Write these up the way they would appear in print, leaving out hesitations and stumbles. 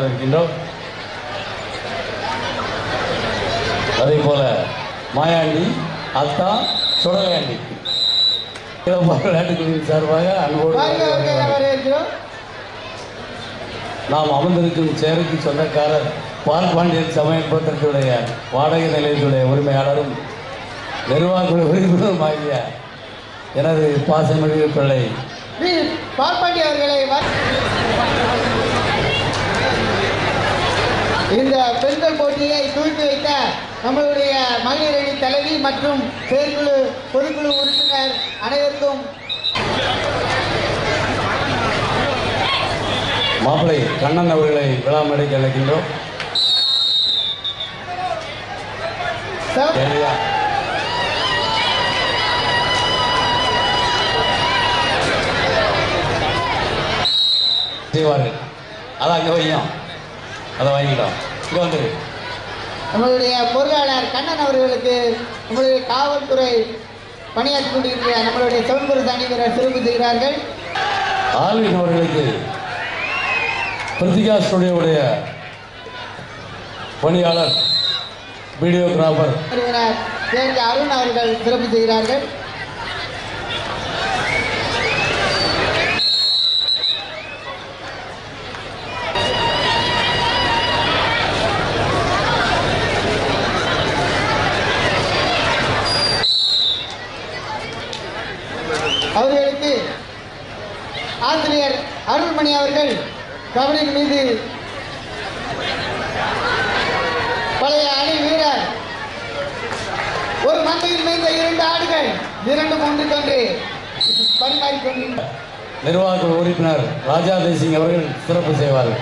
இருக்கின்றோம். அதே போல மாயாண்டி அத்தா சுடலையாண்டி விளையாட்டுக்குழுவின் சார்பாக அன்போடு நாம் அமர்ந்திருக்கும் சேருக்கு சொந்தக்காரர் பால் பாண்டியன் சமயப்பத்திரத்துடைய வாடகை நிலையத்துடைய உரிமையாளரும் நிர்வாக உறுப்பினரும் ஆகிய எனது பாசமிகு பிள்ளை பால் பாண்டி அவர்களை இந்த பெண்கள் போட்டியை துவக்கி வைத்த நம்மளுடைய மகளிர் அணி தலைவி மற்றும் செயற்குழு பொதுக்குழு உறுப்பினர் அனைவருக்கும் மாப்பிள்ளை கண்ணன் அவர்களை விழா மேடைக்கு அழைக்கின்றோம். செய்வார்கள். அதான் அங்கே வையும், அதை வாங்கிட்டோம். இங்கே வந்து நம்மளுடைய பொருளாளர் கண்ணன் அவர்களுக்கு நம்மளுடைய காவல்துறை பணியாற்றிக் கொண்டிருக்கிற நம்மளுடைய சிவன்புரத்து அணி வீரர் சிறப்பு செய்கிறார்கள். ஆல்வின் அவர்களுக்கு பிரித்திகா ஸ்டுடியோவுடைய பணியாளர் வீடியோகிராஃபர் அருண் அவர்கள் சிறப்பு செய்கிறார்கள். அவர்களுக்கு ஆசிரியர் அருள்மணி அவர்கள் கபடியின் மீது பழைய அணி வீரர் ஒரு மந்தையில் மேய்ந்த 2 ஆடுகள் 2 ஒன்றுக்கொன்று பரிமாறிக்கொண்டிருந்தார். நிர்வாக உறுப்பினர் ராஜா தேசிங் அவர்கள் சிறப்பு செய்வார்கள்.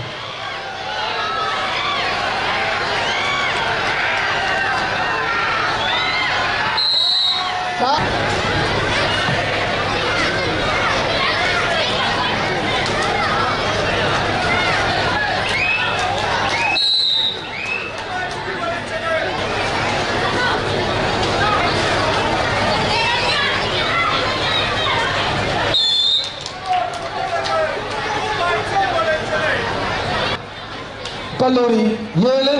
கல்லூரி 7,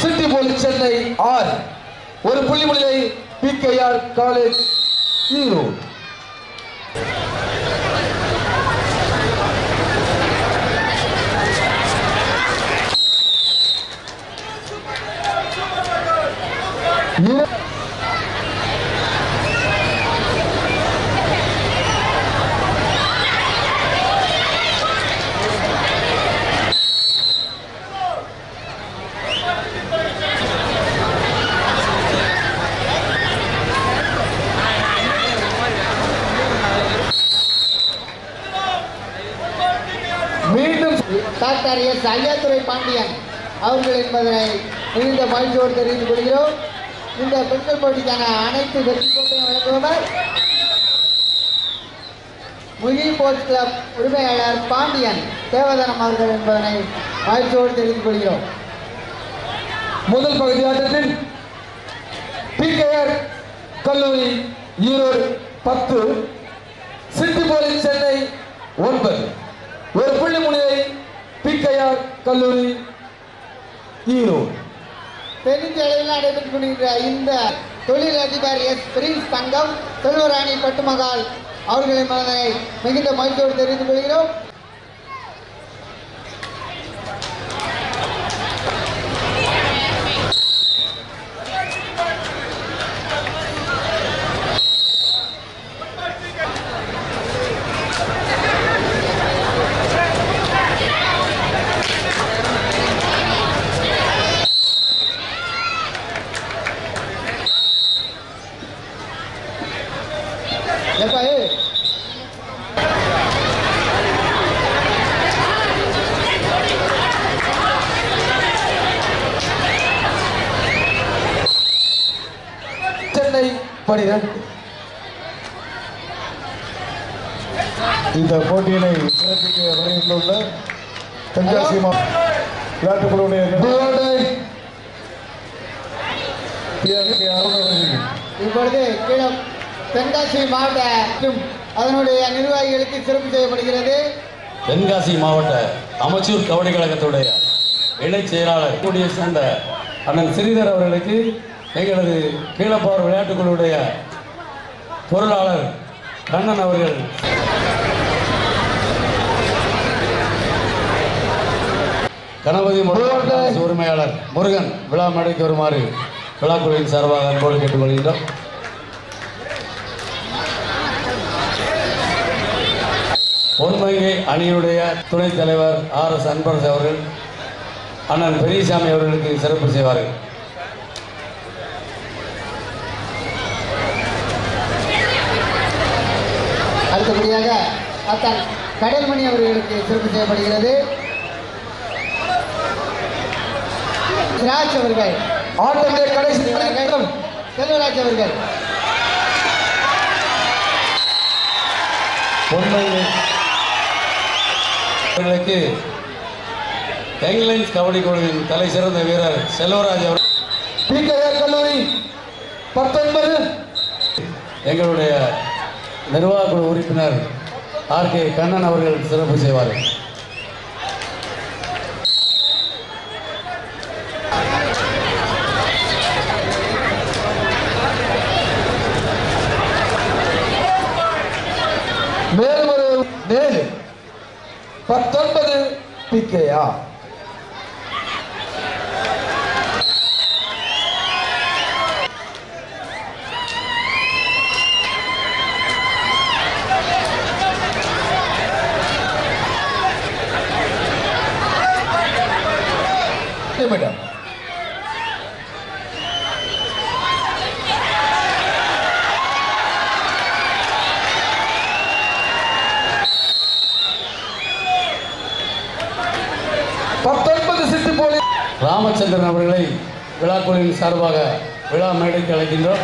சிட்டி போலீஸ் சென்னை 6. ஒரு புள்ளி முன்னிலை PKR college Erode. Doctor S Ayyadurai Pandian அவர்கள் என்பதனை மிகுந்த மகிழ்ச்சியோடு தெரிவித்துக் கொள்கிறோம். இந்த பெண்கள் போட்டிக்கான அனைத்து வெற்றி கோட்டையும் வழங்குபவர் முகி ஸ்போர்ட்ஸ் கிளப் உரிமையாளர் பாண்டியன் தேவதனம் அவர்கள் என்பதனை மகிழ்ச்சியோடு தெரிவித்துக் கொள்கிறோம். முதல் பகுதி ஆட்டத்தில் PKR கல்லூரி ஈரோடு 10, சிட்டி போலீஸ் சென்னை 9. ஒரு புள்ளி முன்னிலை PKR கல்லூரி ஈரோடு. தெரிஞ்ச அளவில் நடைபெற்றுக் கொண்டிருக்கிற இந்த தொழிலதிபர் எஸ் பிரின்ஸ் தங்கம் செல்வராணி பட்டுமகால் அவர்களின் மனதை மிகுந்த மகிழ்ச்சியோடு தெரிவித்துக் கொள்கிறோம். சென்னை 12. இந்த போட்டியினை சிறப்பிக்க வருகின்றுள்ள தென்காசி விளையாட்டுக்குழுவுடைய இப்பொழுது தென்காசி மாவட்ட அதனுடைய நிர்வாகிகளுக்கு சிறப்பு செய்யப்படுகிறது. தென்காசி மாவட்ட அமைச்சூர் கபடி கழகத்துடைய இணைச் செயலாளர் கூடிய சேர்ந்த அண்ணன் ஸ்ரீதர் அவர்களுக்கு எங்களது கீழப்பார் விளையாட்டுக்குழுவுடைய பொருளாளர் கண்ணன் அவர்கள் கணபதி உரிமையாளர் முருகன் விழா மேடைக்கு வருமாறு விழாக்குழுவின் சார்பாக அன்போடு கேட்டுக்கொள்கின்றோம். பொன்மங்கை அணியினுடைய துணைத் தலைவர் RS அன்பரசு அவர்கள் அண்ணன் பெரியசாமி அவர்களுக்கு சிறப்பு செய்வார்கள். அடுத்தபடியாக அத்தன் கடல்மணி அவர்களுக்கு சிறப்பு செய்யப்படுகிறது. ராஜ் அவர்கள் ஆட்டத்தை கடைசி செல்வராஜ் அவர்கள் பொன்மங்கை அவர்களுக்கு யங்லைன்ஸ் கபடி குழுவின் தலை சிறந்த வீரர் செல்வராஜ் அவர் கல்லூரி 19 எங்களுடைய நிர்வாக குழு உறுப்பினர் RK கண்ணன் அவர்கள் சிறப்பு செய்வார்கள். மேலும் ஒரு 19 PKயா மேடம் ராமச்சந்திரன் அவர்களை விழாக்குழுவின் சார்பாக விழா மேடைக்கு அழைக்கின்றோம்.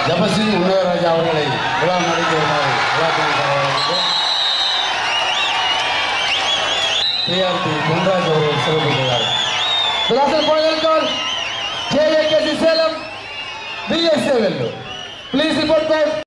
ஜபசிங் உன்னயராஜா அவர்களை விழா மேடைக்கு வருமாறு விழாக்குழுவின் சார்பாக PRP பொன்ராஜ் அவர்கள் சிறப்பு செய்தார். விளாசல் போயிருக்கால் JAKC Salem BSA Vellore. Please report back.